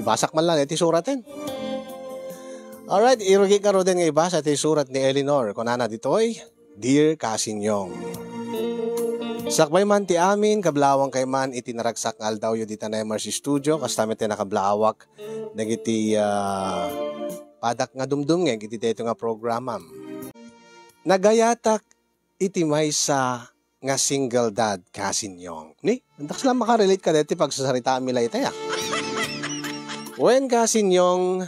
ibasak man lang iti suratin. Alright, irugi ka ro din nga ibasa iti surat ni Eleanor. Kunana ditoy, Dear Kasinyong. Sakbay man ti amin, kablawang kay man iti naragsak nga aldaw yu dita na MRC Studio. Kastamit ti nakablawak. Nagiti padak nga dumdum nga, iti dito nga programam. Nagayatak iti maysa nga single dad Kasinyong. Ni, andak sila makarelate ka dito pagsasarita amila itaya. Wen Kasinyong,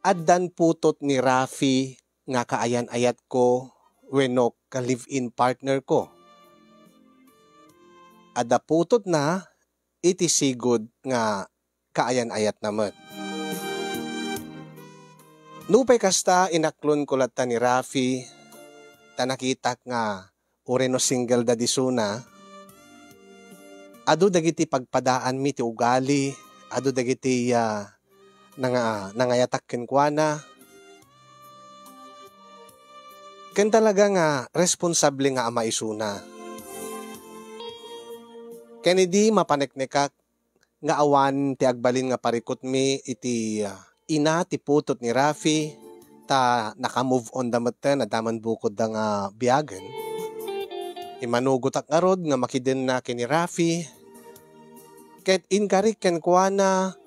addan putot ni Rafi nga kaayan-ayat ko wenno ka live-in partner ko. Adda putot na iti sigod nga kaayan-ayat naman. Nupay kasta inaklon ko latta ni Rafi ta nakitak nga ureno single da disuna. Adu dagiti pagpadaan mi ti ugali, adu dagiti nangayatak kenkwana. Ken talaga nga responsable nga ama isuna. Ken idi mapaneknekak nga awan ti agbalin nga parikot mi iti ina ti putot ni Rafi ta naka-move on dametten na daman bukod da nga biyagen. Imanugot ak arod nga makiden na kini Rafi. Ket inkarik kenkwana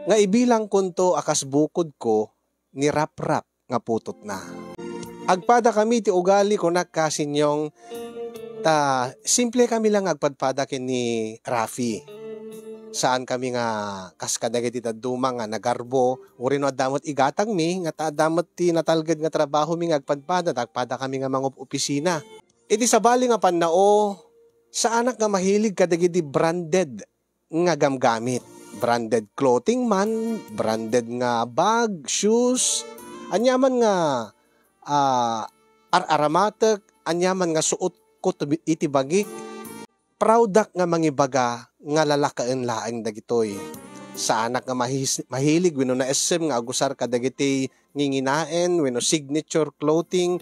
nga ibilang kunto akas bukod ko ni rap-rap nga putot na. Agpada kami ti ugali ko Kasinyong ta simple kami lang agpadpada ken ni Rafi. Saan kami nga kaskadagiti taduma nga nagarbo urino adamot igatang mi nga adamot ti natalged nga trabaho mi nga agpadpada agpada kami nga mga opisina. Iti sabali nga pannao sa anak nga mahilig kadagiti branded nga gamgamit. Branded clothing man, branded nga bag, shoes, anyaman nga aramatek, anyaman nga suot ko iti bagik. Proudak nga mangibaga nga lalakaen laeng dagitoy. Sa anak nga mahilig wenno na SM nga agusar kadagiti nginginaen wenno signature clothing,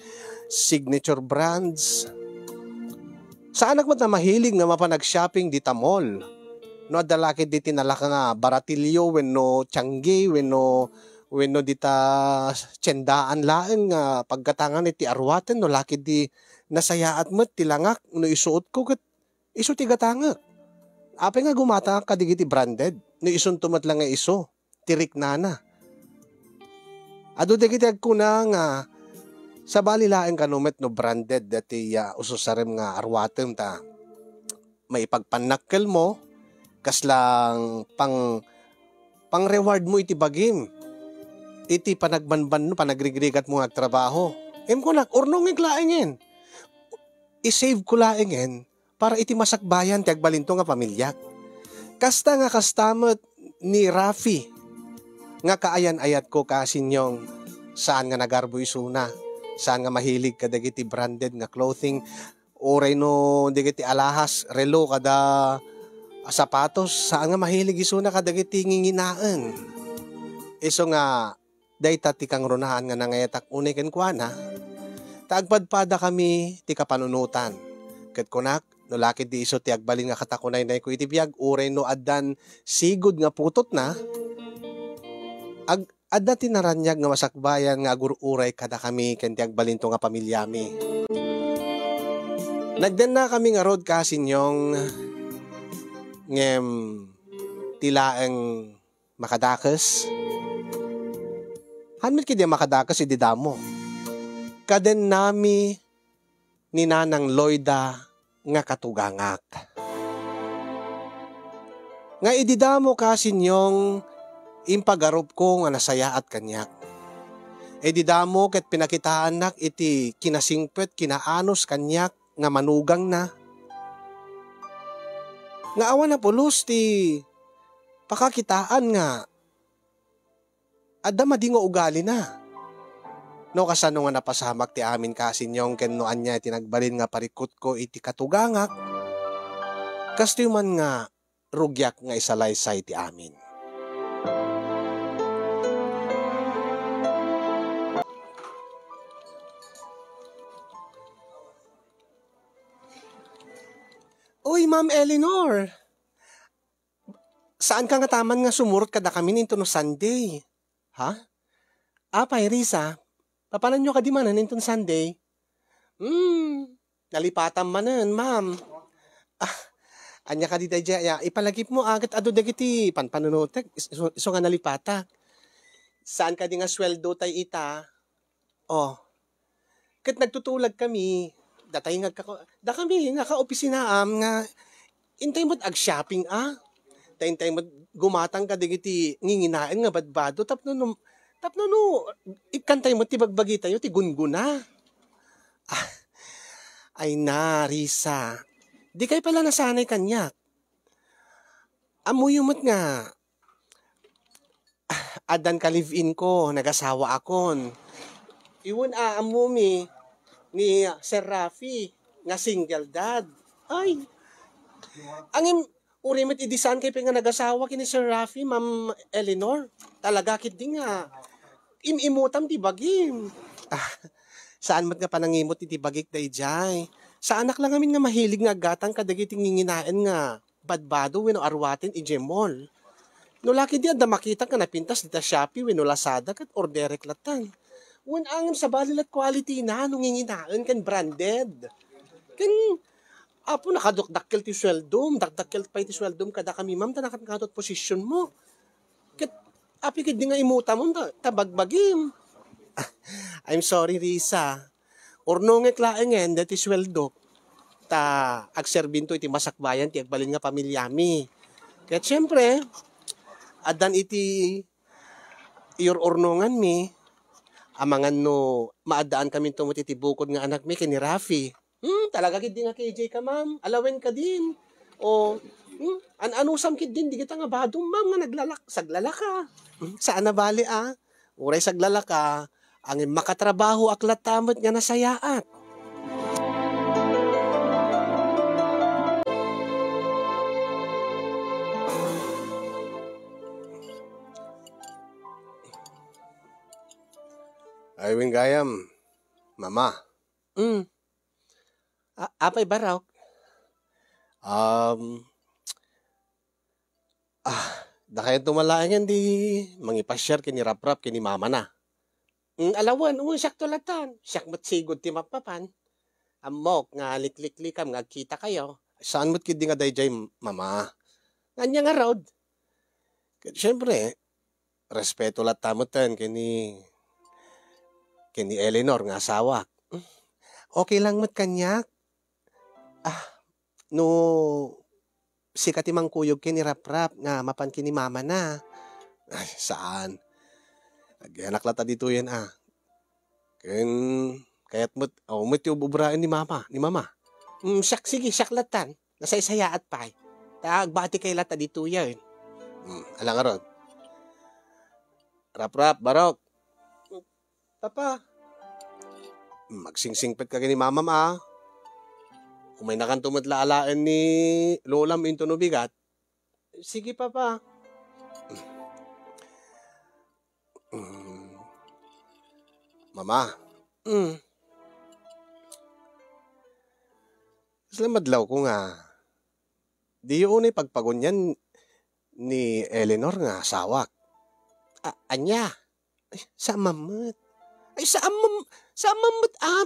signature brands. Sa anak mo na mahilig nga mapanag-shopping dita mall. No adalakid diti nalaka nga baratilyo wenno tiangge wenno dita tiyendaan laeng nga pagkatangan iti arwaten no lakid di nasayaat met ti langak no isuot ko ket isu ti gatangak. Ape nga gumata kadigiti branded no ison tumet lang nga iso tirik nana. Adu dagiti agkuna nga sa bali laeng kanumet no branded dati ususarem nga arwatem ta maipagpanakkel mo kaslang pang reward mo iti bagim. Iti panagbanban no panagrigrigat mo agtrabaho. Ko urnong iglaengen. I-save ko laengen para iti masakbayan ti agbalinto nga pamilya. Kasta nga kastamot ni Rafi nga kaayan-ayat ko Kasinyong saan nga nagarbo isuna. Saan nga mahilig kadagiti branded nga clothing. Oray no digiti alahas relo kada sapatos saan nga mahilig isuna kadagiti nginginaan. Iso nga dayta ti kang runahan nga nangayatak unay kenkwana. Taagpadpada kami ti kapanunutan. Ket kunak no lakid di iso ti agbalin nga katakunay na ko iti biag uray no addan sigud nga putot na. Adda ti naranyag nga masakbayan nga agururay kada kami ken ti agbalinto nga pamilyami. Nagden na kami nga rod Kasinyong ngem tilaeng makadakas. Hanmet kidi makadakas idi damo. Kaden nami ni Nanang Loida nga katugangak. Nga idi damo Kasinyong impagarup ko nga nasaya at kanyak. Idi damo ket pinakitaan nak iti kinasingpet kinaanos kanyak nga manugang na. Nga awan na pulos ti pakakitaan nga adda madingo ugali na. No kasano nga napasamak ti amin Kasinyong ken no anya tinagbalin nga parikot ko iti katugangak. Kasto man nga rugyak nga isalaysay ti amin. Uy, Ma'am Eleanor. Saan ka nga taman nga sumurot kada kami ninto no Sunday? Ha? Apay, Risa, papanan nyo ka di manan ninto no Sunday? Nalipatan manan, ma'am. Anya ka di daya, ipalagip mo agad ado dagiti panpanunotek, iso nga nalipata. Saan ka di nga sweldo tay ita? Oh, kat nagtutulag kami, datay nga da kami nga ka-opisinaam nga, intay mo't ag-shopping Tayin-tay mo't gumatang ka digiti nginginain nga badbado, tapno no, ikantay mo't tibagbagi tayo, ti gunguna. Ay na, Risa, di kay pala nasanay kanyak. Amuyo mo't nga, adan ka live-in ko, nag-asawa akon. Iwan amumi ni Sir Rafi, nga single dad. Ay, angin, urimit idisan kay nga nag-asawa kini Sir Rafi, Ma'am Eleanor. Talaga kit di nga, imimutam ti bagim. Saan mat nga panangimot iti bagik day jay? Sa anak lang amin nga mahilig nga gatang kadagiti nginginain nga badbado weno arwatin ijemol. No laki di da makita ka napintas dita Shopee weno Lazada kat orderek latan. Wan angin sa balilat quality na nung nginginain kan branded. Kan apo nakadukdakkel ti sweldom, dakdakkel pa ti sweldom kada kami ma'am ta nakatkatot posisyon mo. Kat api kid di nga imuta mo tabagbagim. I'm sorry, Risa. Orno nga klaengen dati sweldo. Ta agserbinto iti masakbayan ti agbalin nga pamilyami. Kaya siyempre, adan iti iyor ornongan mi, amangan no maadaan kami tumot iti bukod nga anak mi kini Rafi. Talaga kid di nga KJ ka ma'am. Alawen ka din. O anusam kid din di kita nga badong ma'am nga saglalaka. Saan na bali Uray saglalaka. Ang makatrabaho aklat tamot nga nasayaat. Aywing gayam, mama. Apay baraw? Da kayo tumalaangan di mangipasyar kini rap-rap kini mama na. Alawan, sakto latan. Siyak mo't sigod ti mapapan. Amok, nga likliklikam, nga kita kayo. Saan mo't kidi nga dayjay, mama? Nganya nga road. Siyempre, respeto latamutan kini Eleanor nga asawa. Okay lang mo't kanyak. No, sikat imang kuyog kini rap-rap nga mapan kini mama na. Ay, saan? Anak lata dito yan kaya't mo't yung bubrain ni mama. Sige, siyak latan. Nasaysayaat pa. Tagbati kay lata dito yan. Alang arod. Rap-rap, barok. Papa. Magsingsingpet ka ni mama Kung may nakantumot laalaan ni Lolam into no bigat. Sige, papa. Mama. Salamadlaw ko nga. Di yun ay pagpagunyan ni Eleanor nga asawak. Anya? Ay, sa mamut. Ay, sa mamut.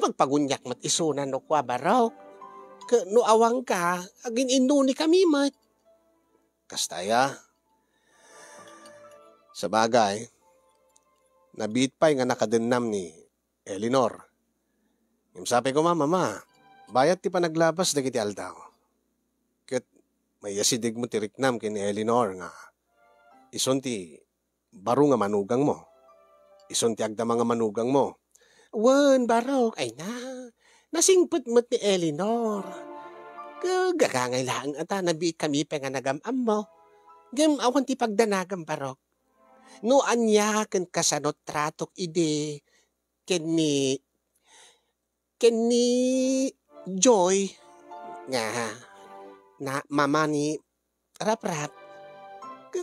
Pagpagunyak mat isunan no kwa baraw. No awang ka, agin inuni kami mat. Kastaya. Sa bagay, nabit pa nga nakadenam ni Eleanor. Yung sabi ko, mama, bayat ti pa naglabas dagiti aldaw. Kat may yasidig mo ti riknam kini Eleanor nga ison ti baro nga manugang mo. Ison ti agda mga manugang mo. Wan, barok, ay nasingput mo ti Eleanor. Gagangay lang nabit kami pa nga nagamam mo. Gam awan ti pagdanagam barok. No anya ken kasanot tratok ide keni Joy nga na mama ni Rap-Rap.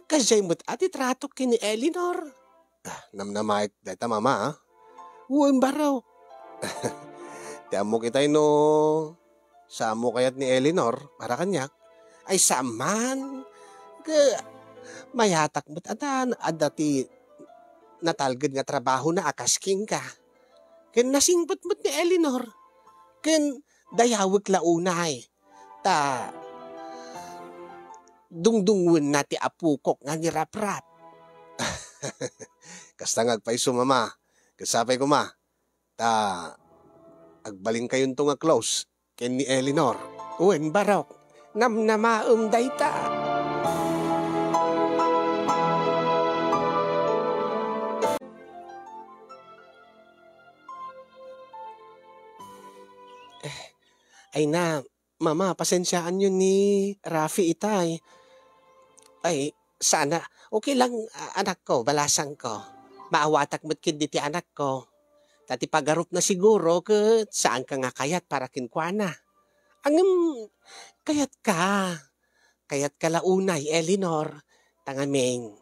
Kajay mo't ati tratok kini Eleanor. Namnamay data mama Uwan baraw. Tiamo kitay no sa mo kayat ni Eleanor para kanyak ay saman mayatak mo't ada ti natalged nga trabaho na akasking ka. Ken nasingpot mo't ni Eleanor. Ken dayawik launay. Ta dungdungun na ti apukok nga ni Rap-Rap. Kasta ngagpaiso mama. Kasapay ko ma. Ta agbaling kayon to nga close. Ken ni Eleanor. Uwen barok. Namnamaom dayta. Ay na, mama, pasensyaan yun ni Rafi itay. Ay, sana, okay lang anak ko, balasang ko. Maawatak mo't kindi ti anak ko. Tati pagarup na siguro ket saan ka nga kayat para kinkwana. Angem, kayat ka. Kayat ka launay, Eleanor. Tangameng,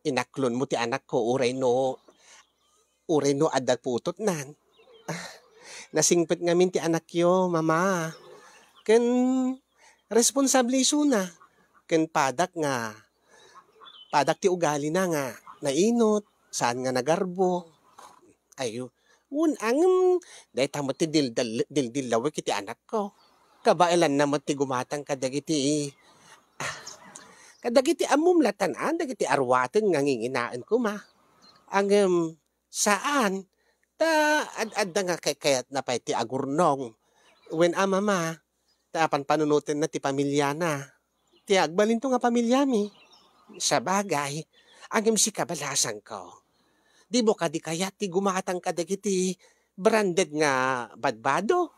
inaklon mo ti anak ko, uray no adag putot nan. Nasingpet ngamin ti anak yo, mama. Ken responsable suna. Ken padak ti ugali na nga, nainot, saan nga nagarbo. Ayo, angem, dahi tamot ti dildilawik iti anak ko. Kabailan naman ti gumatang kadagiti amumlatan dagiti arwaten nga nginginaan ko ma. Angem, saan? Ta adda nga kayat na pa ti agurnong. When mama, ta panunutin na ti pamilya na. Ti agbalin to nga pamilya mi. Sa bagay, angem si kabalasan ko. Di mo di kayat ti gumatang kadagiti branded nga badbado.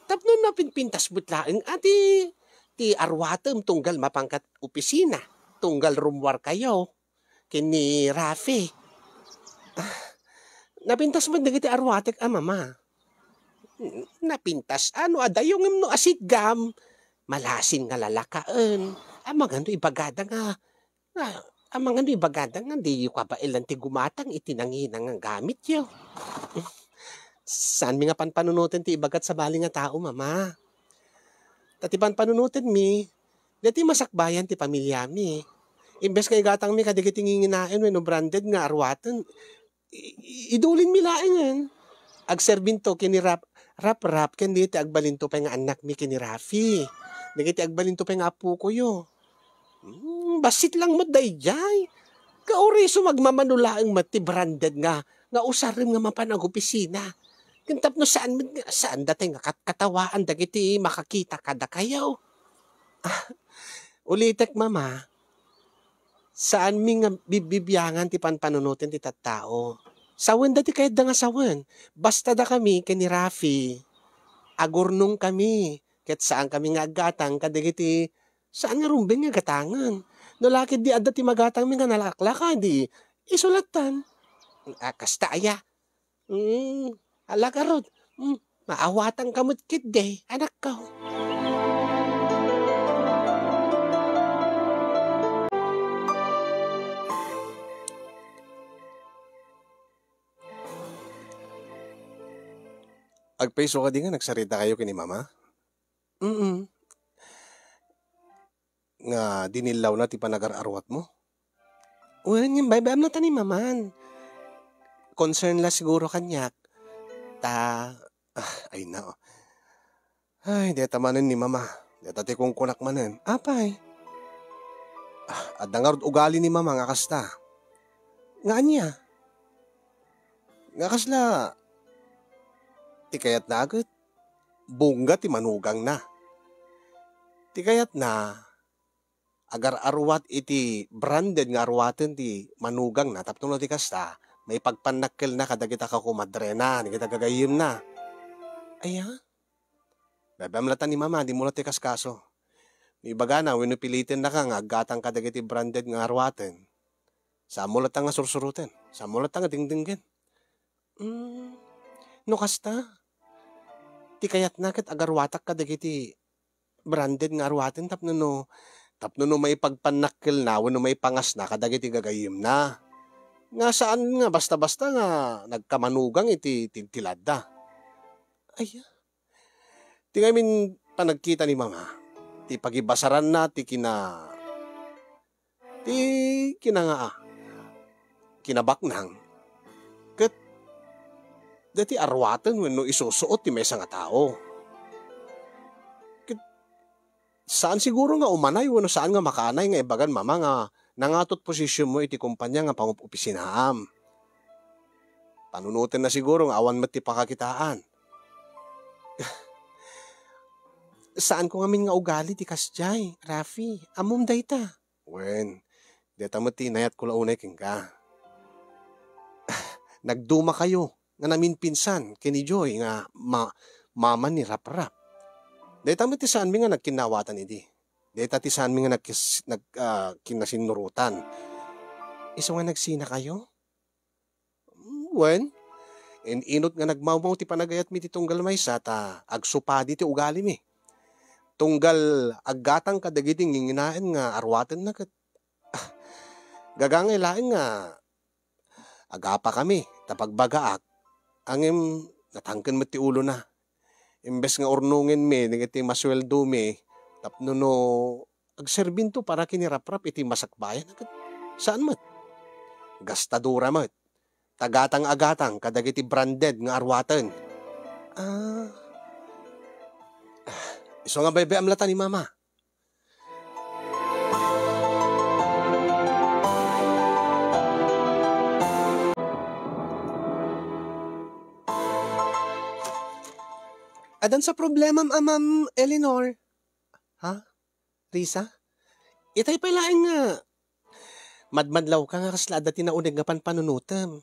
Tapno na pinpintas butlaeng ti arwatem tunggal mapangkat opisina. Tunggal rumwar kayo. Kini Rafi. Napintas mo dagiti arwatek mama. Napintas adayong no asigam. Malasin nga lalakaan. Amang ibagada nga. Amang ibagada nga di yung kabailan ti gumatang itinanginang ang gamit yo. Saan mi nga panpanunutin ti ibagat sa bali nga tao mama. Tati panpanunutin mi. Dati masakbayan ti pamilya mi. Imbes kay gatang mi kadigiti nginginain no branded nga arwaten. Idulin mi laing agserbinto kini Rap-Rap ken diti agbalinto pa nga anak mi kini Rafi. Dagiti agbalinto pa nga apo ko yo. Basit lang mo dayjay. Kaoriso magmamanulaang mati branded nga usarim nga mapanag opisina. Kintap no saan dati nga katawaan dagiti makakita kada kayaw. Ulitek mama. Saan mi nga bibibiyangan ti panpanunutin ti tattao. Sawen dati kahit da nga sawen. Basta da kami kani Rafi. Agurnong kami. Kahit saan kami nga agatang kadagiti saan nga rumbeng nga gatangan. No lakid di adda ti magatang mi nga nalaklaka di isulatan. Kasta aya. Alakarod. Maawatang kamot kid anak ko. Agpaiso ka di nga nagsarita kayo kini mama? Nga dinilaw na ti panagar-arwat mo? Well, yung baybayam na tani maman. Concern la siguro kanyak. Ay na. Ay, di tamanin ni mama. Di tati kong kunak manen. Apay. At nangarod ugali ni mama nga kasta. Nga niya. Nga kasla. Ti kayat na agad. Bunga ti manugang na. Ti kayat na. Agar arwat iti branded nga arwaten ti manugang na. Tapno ti kasta. May pagpanakil na kada kita kakumadre na. Di kita gagayim na. Aya. Babamlatan ni mama. Di mo na ti kaskaso. May baga na. Winupilitin na ka nga. Gatang kada iti branded nga arwaten. Sa mulat nga sursurutin. Sa mulat nga dingdingin. No kasta. Ti kayat na kat agarwatak kada iti branded nga arwaten. Tapno no may pagpanakil na. Wano may pangas na kada iti gagayim na. Nga saan nga basta-basta nga nagkamanugang iti tilada. Ay, ti ngayon panagkita ni mama. Ti pagibasaran na ti Ti kinabaknang. Kat dati arwatan wenno isusuot ti maysa nga tao. Kat saan siguro nga umanay wenno saan nga makaanay nga ibagan mama nga nangatot posisyon mo iti kumpanya nga pangupisinaam. Panunutin na siguro nga awan met ti pakakitaan. Saan ko ngamin nga ugali ti kasjay, Rafi? Amom dayta. Wen, deta mo tinayat ko launay king ka. Nagduma kayo nga namin pinsan kini Joy nga mama ni Rap-Rap. Deta mo ti saan mi nga nagkinawatan idi. Deta ti saan mi nga kinasinurutan. Iso nga nagsina kayo? Wen, inot nga nagmawmaw ti panagayat mi ti tunggal maysa ta agsupadi ti ugali mi. Tunggal aggatang kadagiti nginginaen nga arwatan na kat. Gagangay laeng nga agapa kami tapagbagaak angem natangken met ti ulo na. Imbes nga urnungin mi nagiti masweldo mi tapno no agserbinto para kini Rap-Rap iti masakbayan kat. Saan met? Gastadura met. Tagatang-agatang kadagiti branded nga arwatan. Iso nga bebe amlatan ni mama. Adan sa problema Ma'am Eleanor. Ha? Risa? Itay palaing nga. Madmadlaw ka nga kaslada tinaunig nga panpanunutam.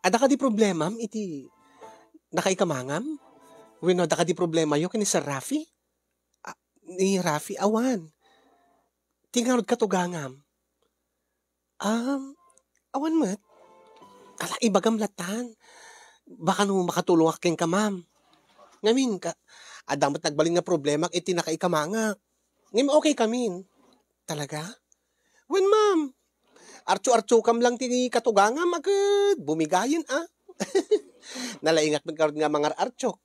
Ada ka di problema iti nakaikamangam? Wino, ada ka di problema yo kini sa Rafi? Ni Rafi awan. Tingarod katugangam. Awan mat. Ala ibagam latan. Baka no makatulong aking ka, ma'am. Ngamin ka, adamat nagbaling nga problema iti nakaikamanga. Ngayon okay kamin. Talaga? When, ma'am? Archo-archo kam lang ti katugangam agad. Bumigayin, Nalaingat magkaroon nga mga archo.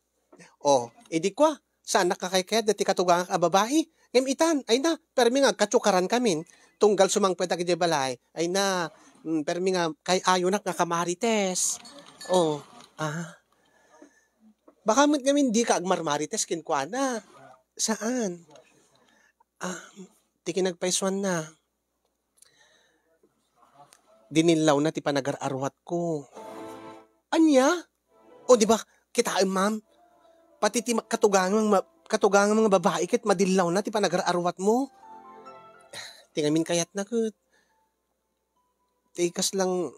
Edi kwa, saan nakakaykayad dati katugangam babae? Ngayon itan, ay na, permi nga katsukaran kamin. Tunggal sumangpwet agi di balay. Ay na, permi nga kay ayonak nga kamarites. Baka ngamin di ka agmarmarites kinkwana. Saan? Di kinagpaiswan na. Dinilaw na ti panagar-arwat ko. Anya? Di ba, kitaan ma'am? Pati ti katugangang mga babae kit madilaw na ti panagar-arwat mo. Tingamin kayat na kat. Tikas lang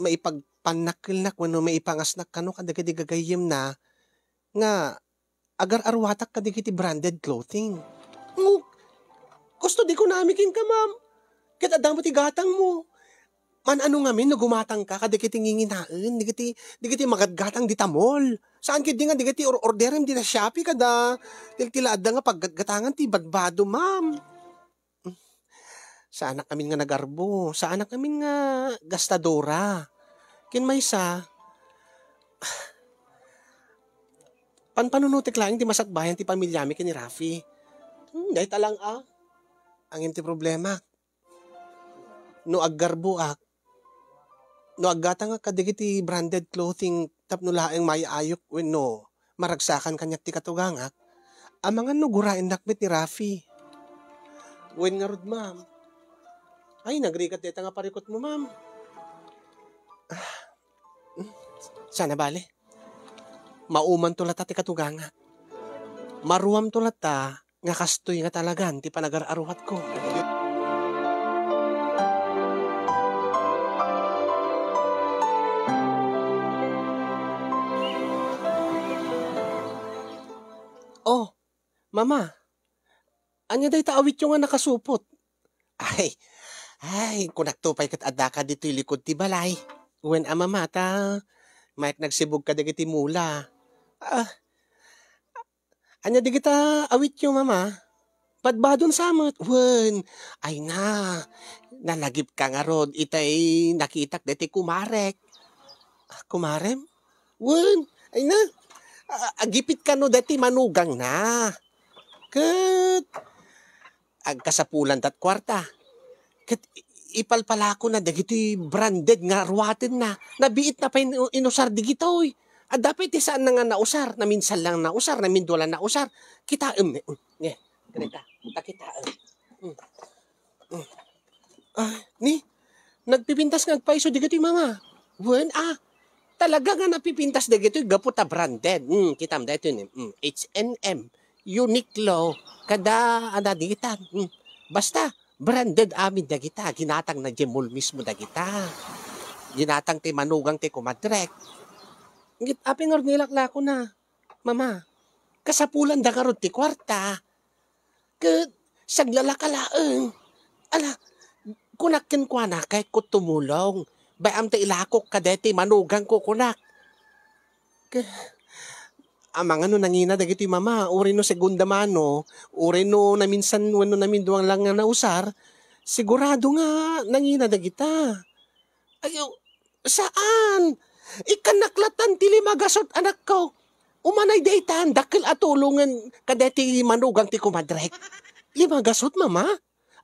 maipagpanakil na kung maipangasnak kano kadagadi gagayim na nga agar-arwatak kadagiti branded clothing. Gusto di ko namikin ka, ma'am. Kit adam mo ti gatang mo. Man ano nga min, no gumatang ka, kadagiti nginginain, digiti magadgatang di tamol. Saan kit di nga, digiti orderim di na Shopee kada, tiltilaad nga paggatangan ti badbado, ma'am. Sa anak namin nga nagarbo, sa anak namin nga gastadora. Kinmaysa, panpanunutik lang ti masakbayan ti pamilyami kini Rafi. Dahil talang ang ti problema. No aggarbo no aggata nga kadigiti branded clothing tapno laeng maiayok wenno maragsakan kanyak ti katugangak. Amangan no gurain nakbit ni Rafi. Wen nga rod, ma'am. Ay, nagrikat deta nga parikot mo, ma'am. Sana bale. Mauman to lata ti katuganga. Maruam to lata nga kastoy nga talagan ti panagar-aruhat ko. Mama. Anya day taawit yung nga nakasupot. Ay, kunaktupay kat adaka dito likod ti balay. Wen mata, mayat nagsibog ka dagiti mula. Anya di kita awit yung mama. Badbadon samot. Wen, ay na, nalagip ka nga rod. Itay nakitak dati kumarek. Kumarem? Wen, ay na, agipit ka no dati manugang na. Kat, agkasapulan tat kwarta. Kat ipalpala ko na dagito'y branded nga ruwaten na. Nabiit na pa inusar digito'y. At dapat saan na nga nausar, na minsan lang nausar, na mindula nausar. Kita, ganita, kita, ni, nagpipintas nga agpaiso digito'y mama. Talaga nga napipintas digito'y gaputa branded. Kitam da ito ni, H&M, Uniqlo, kada, digitan. Basta, branded amin da kita. Ginatang na Jemol mismo da kita. Ginatang ti manugang ti kumadrek. Aping or nilakla ko na. Mama, kasapulan da karot ti kwarta. Saglalakalaan. Ala, kunakin kwa na kay ko tumulong. Bayam ti ilakok kadeti manugang ko kunak. Amang ano nangina dagiti mama, uri no segunda mano, uri no na minsan wano namin duwang lang nga nausar, sigurado nga nangina dagita. Ayo, saan? Ikanaklatan ti limagasot anak ko. Umanay daytan, dakil atulungan kadeti manugang ti kumadrek. Limagasot mama?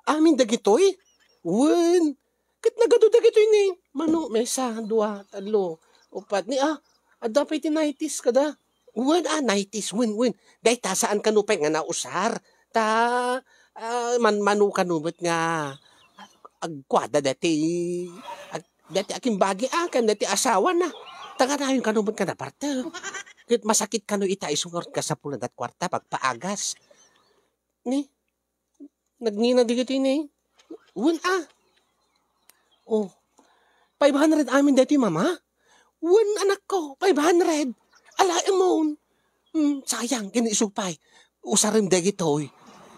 Amin dagitoy? Wen, kat nagado dagitoy ni. Mano, mesa, dua, talo, upat ni adapay ti 90s kada. Wen 90s, wen. Day ta saan kanupay nga nausar. Manu kanubot nga agkwada dati aking bagi akan dati asawa na. Taga na yung kanubot ka na parte. Kit masakit kanu ita isungot ka sa pulan at kwarta pagpaagas. Ni, nagnina digito ni. Wen 500 amin dati mama. Wen anak ko, 500. Ala emon. Sayang, kinisupay. Usarim dagitoy.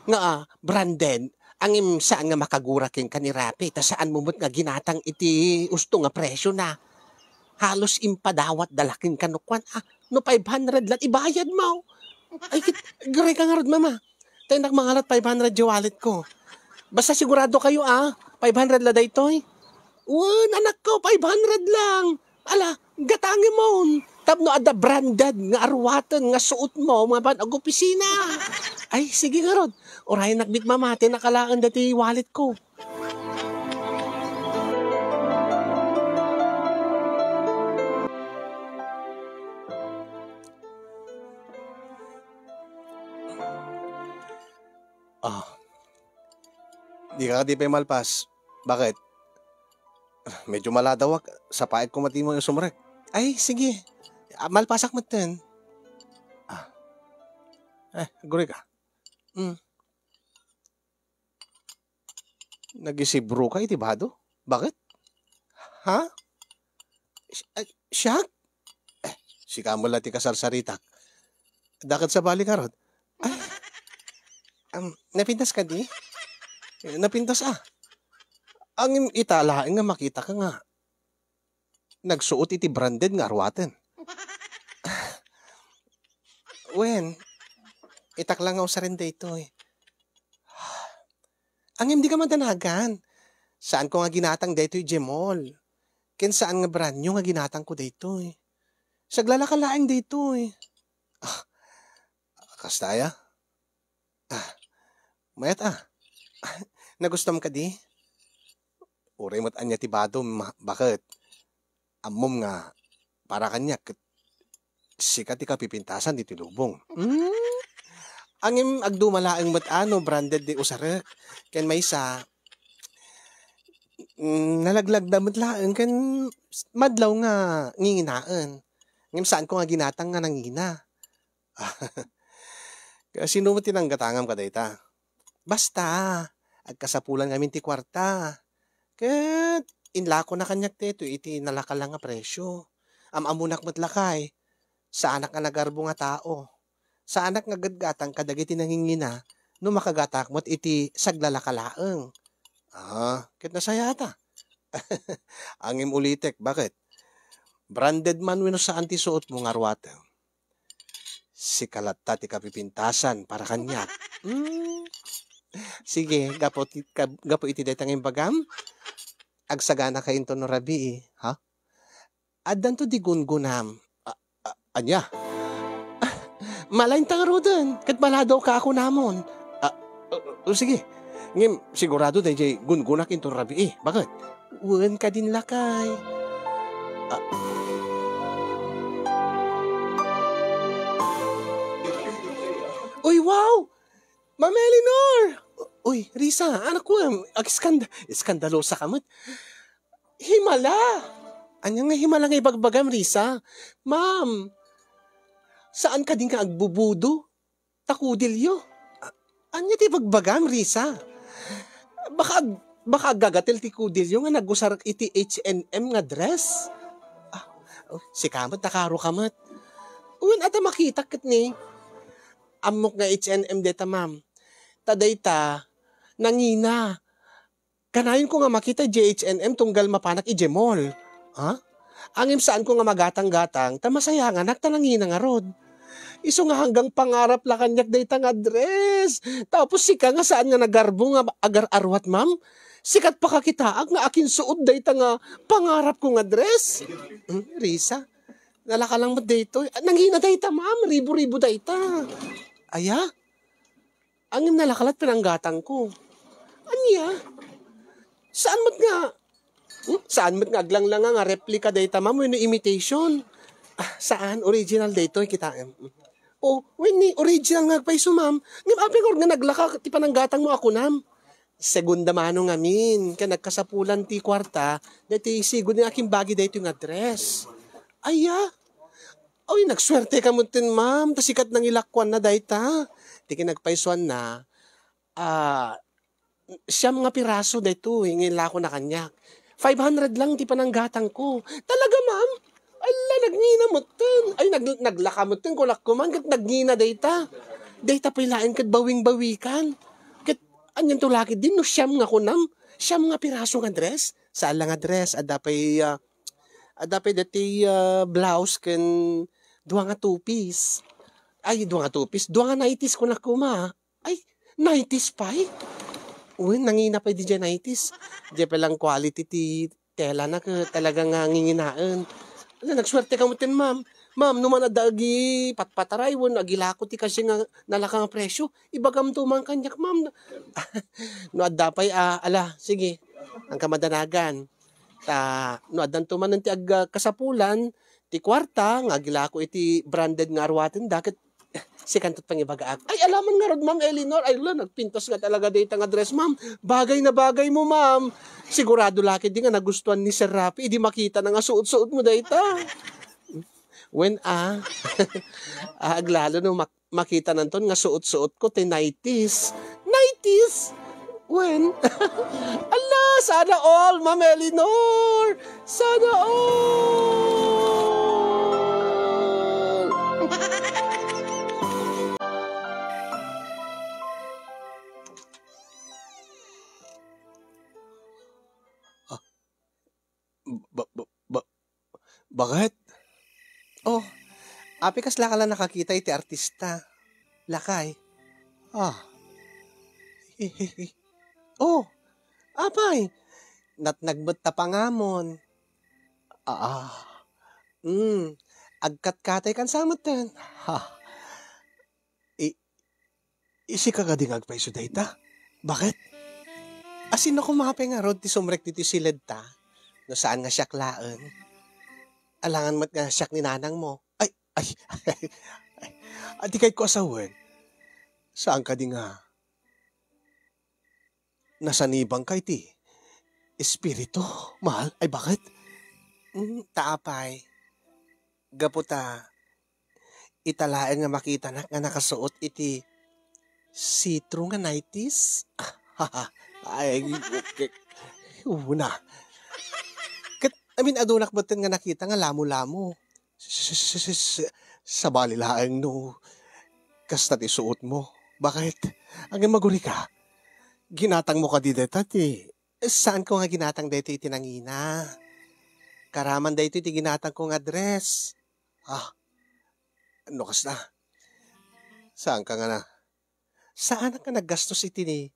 Nga branded. Ang saan nga makagurakin ka ni Rapi. Ta saan mumot nga ginatang iti usto nga presyo na. Halos impadawat dalakin kanukwan. No 500 lang, ibayad mo. Ay, gray ka nga rod, mama. Tayo nagmangalat 500 yung wallet ko. Basta sigurado kayo 500 la daytoy. Wan, anak ko, 500 lang. Ala, gatangi mo. Tapno ada branded nga arwatan nga suot mo mga ban ag opisina. Ay sige nga rod. Oray nagbit mamate nakalaan dati wallet ko. Di ka di pa malpas. Bakit? Medyo maladawak. Sa paet ko matimo yung sumrek. Ay, sige. Malpasak mo ten. Guri ka. Nagisibro ka, itibado? Bakit? Ha? Siyak? Si Kamula ti kasarsaritak. Dakat sa bali karod. Napintas ka di? Napintas Ang italain nga makita ka nga. Nagsuot iti branded nga arwaten. Wen, itak lang ako sa rin dito Ang hindi ka madanagan. Saan ko nga ginatang dito Jemol? Ken saan nga brand nyo nga ginatang ko dito Saglalakalaing dito Kastaya? Mayat Nagustom ka di? Uray mo't anya tibado, bakit? Amom nga, para kanya, sikat ka pipintasan di tilubong. Angim agdumalaang mo't branded di usarek. Ken may isa, nalaglag damot laang, ken madlaw nga nginginaan. Ngim saan ko nga ginatang nga nangina. Kasi mo tinanggatangam ka dayta. Basta, agkasapulan ngamin ti kwarta. Ket inlako na kanyak teto iti nalakal nga presyo. Amamunak mo't lakay. Sa anak nga nagarbo nga tao. Sa anak nga gadgatang kadagiti nangingina no makagatak mo't iti saglalakalaeng. Ket nasayata. Angim ulitek, bakit? Branded man wino sa antisuot mo nga arwata. Si kalatta ti kapipintasan para kanyak. Sige, gapo iti detang bagam. Agsagana kayo ito no rabi Adan to di gungunam. Anya? Malain tangaro din. Kat maladaw ka ako namon. Sige. Ngem, sigurado dahil jay gungunak into rabi eh. Bakit? Uwan ka din lakay. Ah, uy, wow! Ma'am Eleanor! Uy, Risa, anak ko, iskandalosa ka mo't. Himala! Anya nga himala nga ibagbagam, Risa? Ma'am, saan ka din ka agbubudo? Takudilyo. Anya ti bagbagam, Risa? Baka gagatil ti kudilyo nga nagusar iti H&M nga dress. Ah, oh, si kamot, nakaro kamot. Uwan ata makita kat ni. Amok nga H&M deta, ma'am. Tadayta, nangina. Kanayon ko nga makita H&M tunggal mapanak ijemol. Ha? Angim saan ko nga magatang-gatang, tamasayangan nangina nga rod. Iso nga hanggang pangarap la kanyak dayta nga dress. Tapos sika nga saan nga nagarbo nga agar-arwat, ma'am. Sikat pa kakitaag nga akin suod dayta nga pangarap ko nga dress. Risa, nalaka lang mo dayto. Nangina dayta, ma'am. Ribo-ribo dayta. Aya? Angim nalakalat pinanggatang ko. Anya? Saan mo't nga? Saan mo't nga aglang-lang nga replika dayta, ma'am, when imitation? Saan? Original dayto, kita. Oh, when ni original nga paiso, ma'am. Ngam apeng or nga naglaka, ti pananggatang mo ako, nam. Segunda mano nga min, ka nagkasapulan ti kwarta, dati sigod ni aking bagi dayto nga dress. Aya? Oy, nagswerte ka mo tin, ma'am. Tasikat nang ilakwan na dayta. Di ka nagpaisuan na, siya mga piraso dayto, hingin la ko na kanyak. 500 lang ti pananggatang ko. Talaga, ma'am? Ala, nagngina mo tin. Ay, naglaka mo tin. Kulak ko man, kat nagngina dayta. Dayta pilain kat bawing-bawikan. Kat, anyan tulakid din, no siyam nga kunam. Siyam nga piraso nga dress. Saan lang nga dress? Adapay dati blouse ken duwa nga two-piece. Ay, duwa nga two-piece. Duwa nga 90s ko na kuma. Ay, 90s pa eh. Uy, nangina pa di dyan 90s. Diyan palang quality ti tela na ka talagang nginginaan. Ano, nagswerte ka mo tin, ma'am. Ma'am, numan na dagi patpataray won, agilako ti kasi nga nalakang presyo. Ibagam tumang kanyak, ma'am. No, adapay, ala, sige. Ang kamadanagan. No, adan tuman ng ti kasapulan, ti kwarta, nga agilako iti branded nga arwatin, dakit si kantot pang ibagaag. Ay, alaman nga rod, ma'am Eleanor. Ay, nagpintos nga talaga dito nga dress, ma'am. Bagay na bagay mo, ma'am. Sigurado laki di nga nagustuhan ni Sir Rapi. Di makita na nga suot-suot mo dito. When, aglalo no, makita nanton nga suot-suot ko, ti 90s. 90s? When? Ala, sana all, ma'am Eleanor. Sana all. Bakit? Oh, api kas laka lang nakakita iti artista. Lakay. Ah. Oh, apay. Nagbet ta pangamon. Agkat-katay kan samot ten. Ha. Isi ka gading agpaiso dayta? Bakit? Asin ako mapay nga rod ti sumrek dito silid ta. No saan nga siya klaan? Alangan mat nga siyak ni nanang mo. Ay. Adi kahit ko asawan. Saan ka di nga? Nasanibang kay ti. Espiritu, mahal. Ay bakit? Taapay. Gaputa. Italain nga makita na nga nakasuot iti see-through nga 90s. Ay, una. Adunak batin nga nakita nga lamo-lamo. Sa balilaang no. Kasta ti suot mo. Bakit? Ang maguri ka. Ginatang mo ka di deta ti. Saan ko nga ginatang dito iti nangina? Karaman dito iti ginatang ko nga dress. Ano kas na? Saan ka nga na? Saan ka naggastos iti ni?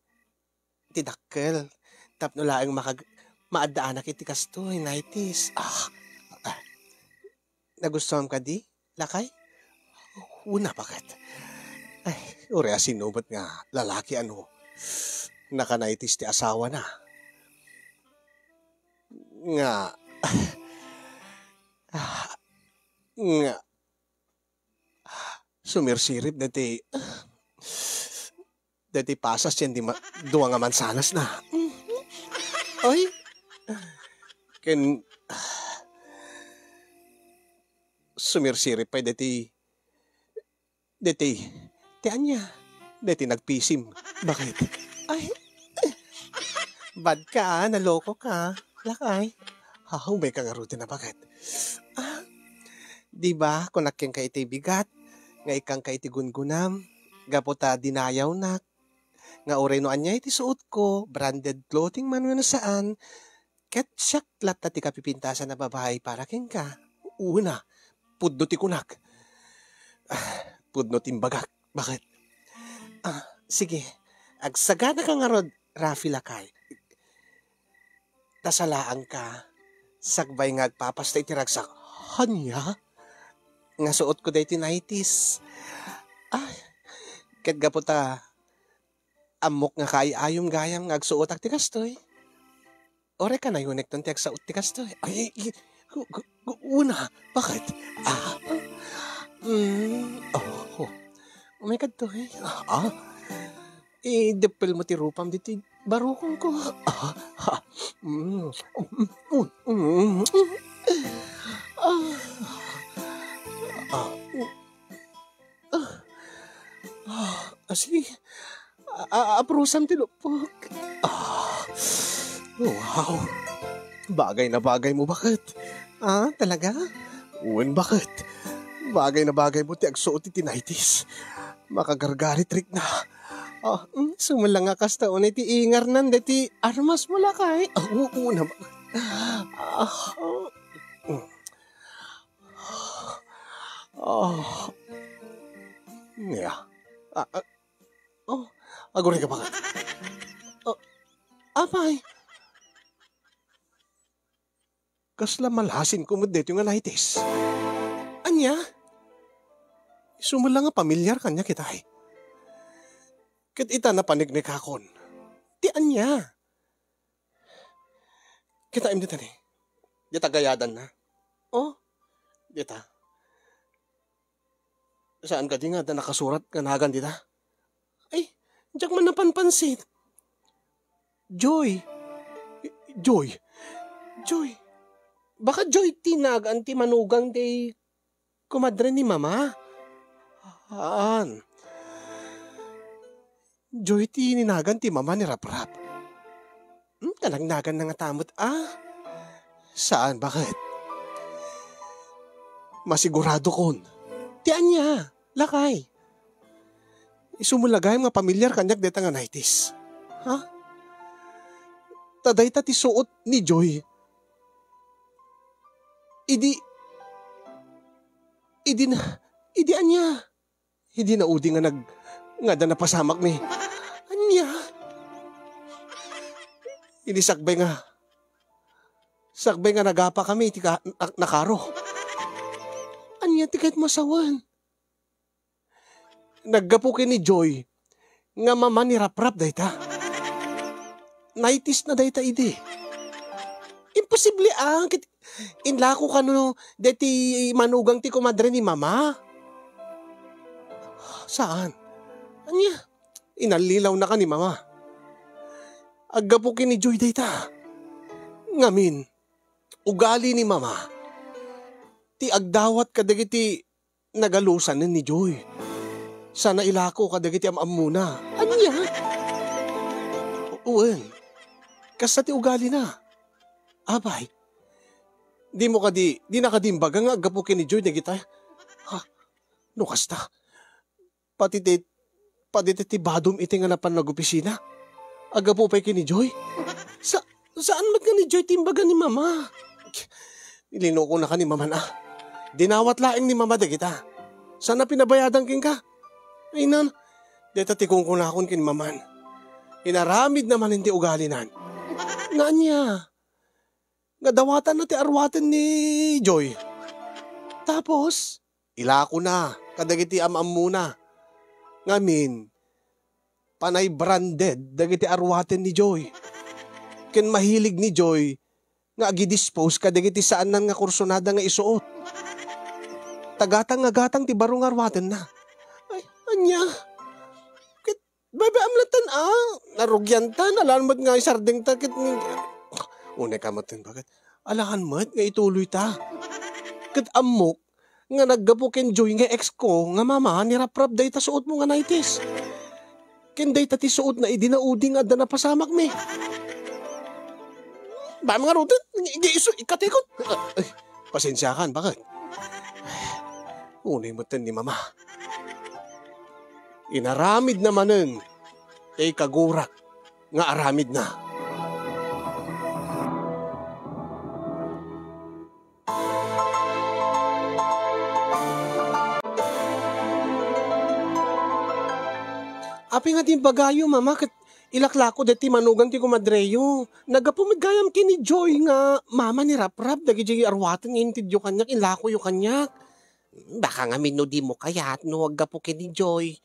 Iti dakkel. Tapno laang maadaan na kiti kasto, 90s. Nagustuhan ka di? Lakay? Una, bakit? Ay, uri asinubat nga, lalaki ano. nakanaitis ti asawa na. Nga, nga, sumirsirip dati pasas yan duwa nga mansanas na. Ay, ken, sumirsirip pa dati anya, dati nagpisim. Bakit? Ay, bad ka, naloko ka. Lakay. May kangaruti na bakit? Di ba, kung naking ka iti bigat, nga ikang ka iti gungunam, gaputa dinayaw na, nga oreno anya iti suot ko, branded clothing man na saan, ket siyak latta ti kapipintasan na babae para king ka. Una, pudno ti kunak. Pudno timbagak. Bakit? Sige, agsagana ka nga rod, Rafi Lakay. Tasalaan ka, sagbay nga agpapas na itiragsak. Hanya? Nga suot ko dahi tinaitis. Ket gaputa, amok nga ayom gayam nga agsuot ak tikastoy. Ore ka na yunik ton ti agsaot tikastoy. Ay, una, bakit? Oh my God to eh. Depel mo ti rupam diti barukong ko. Sige. Aprusam ti lupok. Wow. Bagay na bagay mo, bakit? Talaga? Uwan, bakit? Bagay na bagay mo ti agsuot ti tinaitis. Makagargari trick na. Sumalang nga kasta unay ti ingar nan dati armas mo lakay. Una ba? Yeah. Aguray ka bakit? Apay. Kasla malhasin ko mo dito yung anaitis. Anya? Sumalang nga pamilyar kanya kita eh. Kat ita na panignik akon. Ti anya? Kita im dita ni. Dita gayadan na. Dita. Saan ka di nga da nakasurat kanagan dita? Ay, diyak man napanpansin. Joy. Baka Joy tinagan ti manugang ti kumadre ni mama. Joy ti ninagan ti mama ni Raprap. Talagnagan na nga tamot. Saan? Bakit? Masigurado kon. Ti anya, lakay. Isumulagay mga pamilyar kanyak deta nga naitis. Taday ta ti suot ni Joy. Idi anya. Idi na udi nga nga da napasamak ni. Anya. Idi sakbay nga nagapa kami ti nakaro. Anya ti kahit masawan. Naggapukin ni Joy nga mama ni Raprap dayta. Naitis na dayta idi. Imposible inlako ka no deti manugang ti kumadre ni mama. Saan? Anya? Inalilaw na ka ni mama. Aggapukin ni Joy dayta. Ngamin, ugali ni mama. Ti agdawat kadagiti nagalusan ni Joy. Sana ilako kadagiti amamuna. Anya? Uwan. Kasta ti ugali na. Abay. Di na kadimbaga nga agapukin ni Joy dagita. No kasta. Pati ti badom iti nga napan nag-opisina. Agapo pa'y kini Joy. Saan mag ni Joy timbaga ni mama? Ilinoko na ka ni mama na. Dinawat laing ni mama dagita. Sana pinabayadan king ka. Ay nan, deta tikong kunakon kin maman. Inaramid naman hindi ugali nan. Nga niya. Nga dawatan na ti arwatan ni Joy. Tapos, ilako na. Kadagiti amam muna. Ngamin, panay branded dagiti arwaten ni Joy. Ken mahilig ni Joy nga agi-dispose ka dagiti saan nan nga kursonada nga isuot. Tagatang ti barong arwaten na. Ay, anya. Kit bebe amlatan narugyan ta nalanmat nga isardeng ta kit unay kamaten bakit? Alahan mat nga ituloy ta. Kit amok nga naggapo ken Joy nga ex ko nga mama ni raprap day ta suot mo nga naitis. Ken day ta ti suot na idinauding adda na pasamak mi. Ba mga rutin, ikatikot. Pasensya kan, bakit? Unay mo ni mama. Inaramid namanen, kay kagurak, nga aramid na. Api nga din bagayo, mama, ilaklako deti manugang ti kumadreyo. Nagapumigayam kini Joy nga mama ni Raprap dagiti arwatan nga intidyo kanyak ilako yu kanyak. Baka nga minudi mo kayat no waggapo kini Joy.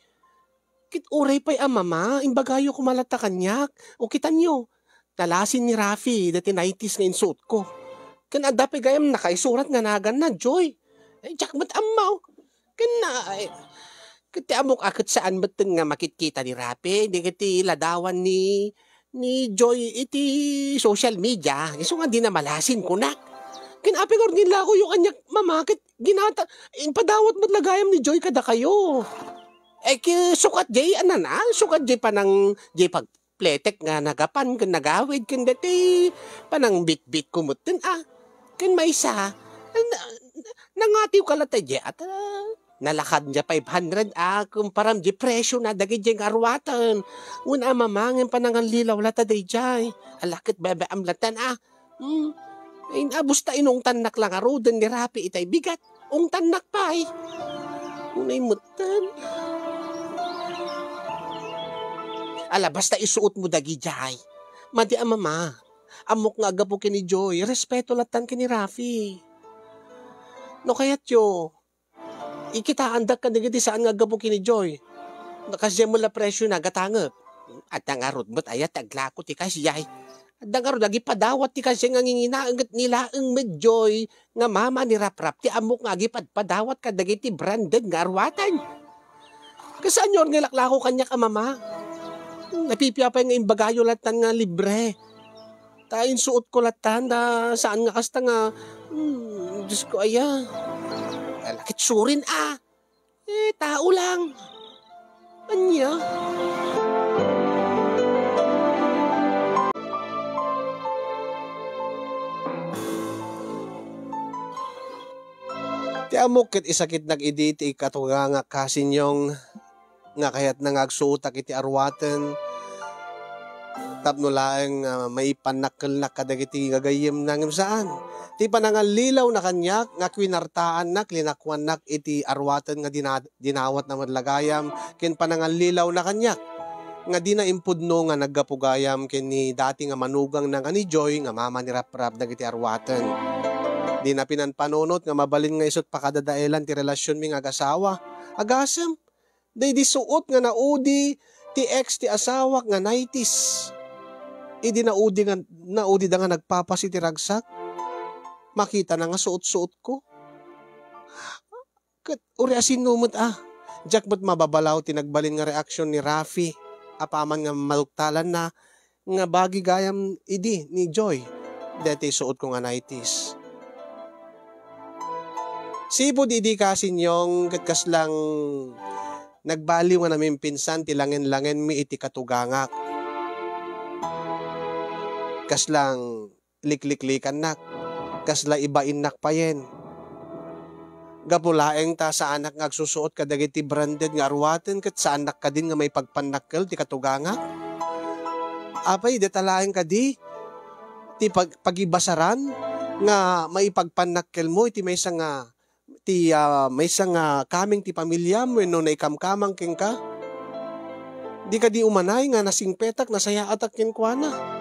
Kit uray pa'y mama imbagayo kumalata kanyak. O kitan nyo, talasin ni Rafi dati 90s nga insut ko. Kan adapay gayam nakaisurat nga nagan na Joy. Ay jakmat amaw. Kan na kati amok akit saan bateng nga makitkita ni Rapi, di kati ladawan ni Joy iti social media. Iso nga di na malasin ko nak. Kinapin or nila ko yung kanyak mamakit ginata. Padawat mo't lagayam ni Joy kada kayo. Sukat jay anana, sukat jay panang jay pagpletek nga nagapan kan nagawid kan dati panang bit-bit kumutin Kan may isa, nangatiw kalatay jay at nalakad niya 500 kung param di presyo na dagi diyang arwatan. Una mamangin pa nangang lilaw lata day jay. Alakit bebe amlatan Ay nabusta inong tanak lang arudan ni Rapi itay bigat. Ung tanak pa Unay mutan. Ala basta isuot mo dagi jay. Madi mama. Amok nga agapo kini Joy. Respeto latan kini Rafi. No kayat yo. Ikitaan ka digiti saan nga gapo kini Joy. Nakasya mo la presyo na gatangap. At ang arod mo't ayat aglako ti kasyay. At ang arod agi padawat ti kasyay nga nginginaangat nila ang med Joy nga mama ni Raprap ti amok nga agi padawat ka digiti branded nga arwatan. Kasaan yun nga laklako kanya ka mama? Napipiyapay nga imbagayo latan nga libre. Tain suot ko latan da saan nga kasta nga Diyos ko Lakit surin tao lang. Anya? Ti amok ket isakit nag-iditi katuganga kasinyong nga kayat nangagsuutak iti arwaten. Tapno laeng may panakkel na kadagiti gagayem nangim saan. Ti panangalilaw na kanyak nga kwinartaan nak linakwan nak iti arwatan nga dinawat na madlagayam ken panangalilaw na kanyak nga di na impudno nga naggapugayam ken ni dati nga manugang na nga ni Joy nga mama ni Raprap dagiti arwatan. Di na pinanpanunot nga mabalin nga isot pakadadaelan ti relasyon mi nga agasawa. Agasem, day di suot nga naudi ti ex ti asawa nga 90s. Idi naudi da nga nagpapasi ti ragsak. Makita na nga suot-suot ko. Uri asin numot Jack ba't mababalaw tinagbalin nga reaksyon ni Rafi. Apaman nga maluktalan na nga bagi gayam idi ni Joy. Dati suot ko nga 90s. Sibod idi kasin yung katkas lang nagbaliw nga namin pinsan tilangin-langin mi iti katugangak. Kas lang likliklikan nak. Kasla ibain nakpayen. Gapulaeng ta sa anak nga agsusuot kadagiti branded nga arwaten ket sa anak ka din nga may pagpanakkel ti katuganga. Apay detalaeng ka di ti pagibasaran nga may pagpanakkel mo iti maysa nga kaming ti pamilya mo no naikamkamang ken ka. Di ka di umanay nga nasingpetak nasaya atak ken kuana.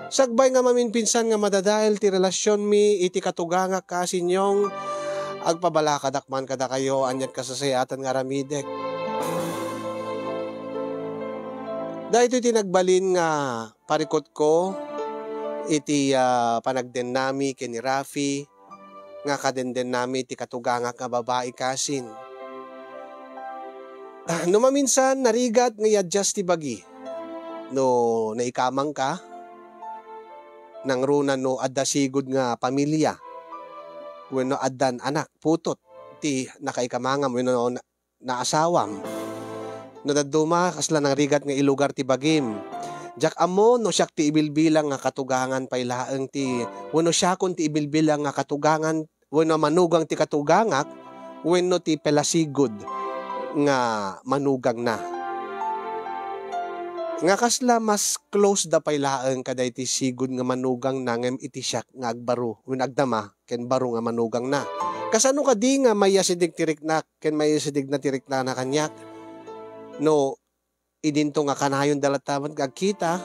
Sagbay nga maminpinsan nga madadael ti relasyon mi iti katuganga kasinyong agpabala kadakman kada kayo anyat kasasayatan nga ramidek. Dahil ito tinagbalin nga parikot ko, iti panagden nami kini Rafi, nga kadenden nami iti katuganga nga babae kasin. No maminsan narigat nga i-adjust ti bagi. No naikamang ka, nang runa no adda sigud nga pamilya. Wenno addan anak, putot, ti nakaikamangam, wenno naasawam. No daduma kasla nang rigat nga ilugar ti bagim. Jak amo no siyak ti ibilbilang nga katugangan pailaeng ti wenno siya kun ti ibilbilang nga katugangan wenno manugang ti katugangak wenno ti pelasigod nga manugang na. Nga kasla mas close da pailaeng kaday ti sigod nga manugang na ngem iti siyak nga agbaro wenno agdama ken baro nga manugang na. Kasano kadi nga mayasidig tiriknak ken mayasidig na tirikna na kanyak. No, idinto nga kanayon dalataman kagkita,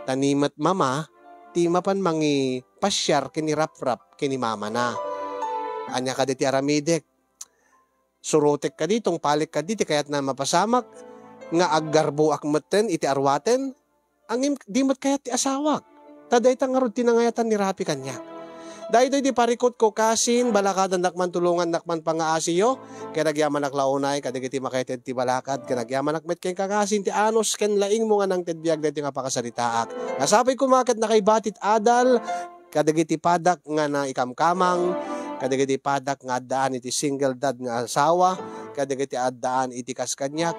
tanimat mama, ti mapan mangi pasyar kini rap-rap kini mama na. Anya ka ti aramidek, surotek ka ditong palik ka diti kayat na mapasamak, nga aggarbo akmeten iti arwaten, angim dimot kayat ti asawak. Taday tangarod tinangayatan ni Rapi kanya. Dahil di parikot ko kasin, balakadan nakman tulungan nakman pangaasiyo, kaya nagyaman naklaunay, kadigiti makaited ti balakad, kaya nagyaman nakmet keng kakasin ti anos, ken laing mo nga nang tedbiag dito nga pakasaritaak. Nasapay kumakit na kay batit adal, kadigiti padak nga na ikamkamang, kadigiti padak nga addaan iti single dad nga asawa, kadigiti addaan iti kaskanyak,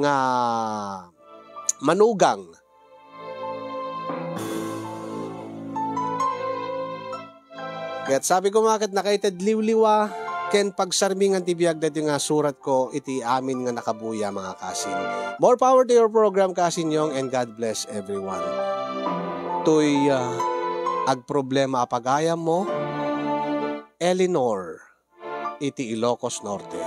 nga manugang. Kaya't sabi ko makit nakaited liwliwa, ken pagsarmingan ti biag dati nga surat ko, iti amin nga nakabuya mga kasin. More power to your program kasin yong, and God bless everyone. To'y agproblema apagayam mo, Eleanor, iti Ilocos Norte.